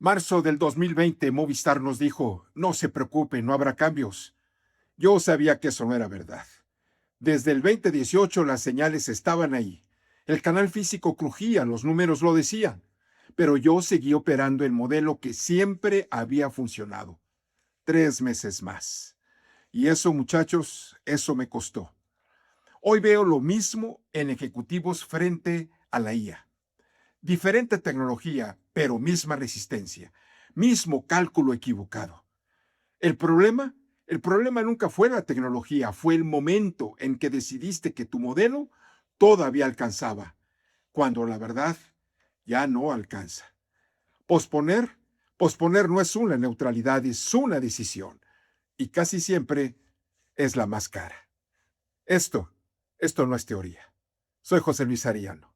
Marzo del 2020, Movistar nos dijo, no se preocupe, no habrá cambios. Yo sabía que eso no era verdad. Desde el 2018 las señales estaban ahí. El canal físico crujía, los números lo decían. Pero yo seguí operando el modelo que siempre había funcionado. 3 meses más. Y eso, muchachos, eso me costó. Hoy veo lo mismo en ejecutivos frente a la IA. Diferente tecnología, pero misma resistencia. Mismo cálculo equivocado. El problema, el problema nunca fue la tecnología, fue el momento en que decidiste que tu modelo todavía alcanzaba, cuando la verdad ya no alcanza. Posponer, posponer no es una neutralidad, es una decisión. Y casi siempre es la más cara. Esto, esto no es teoría. Soy José Luis Arellano.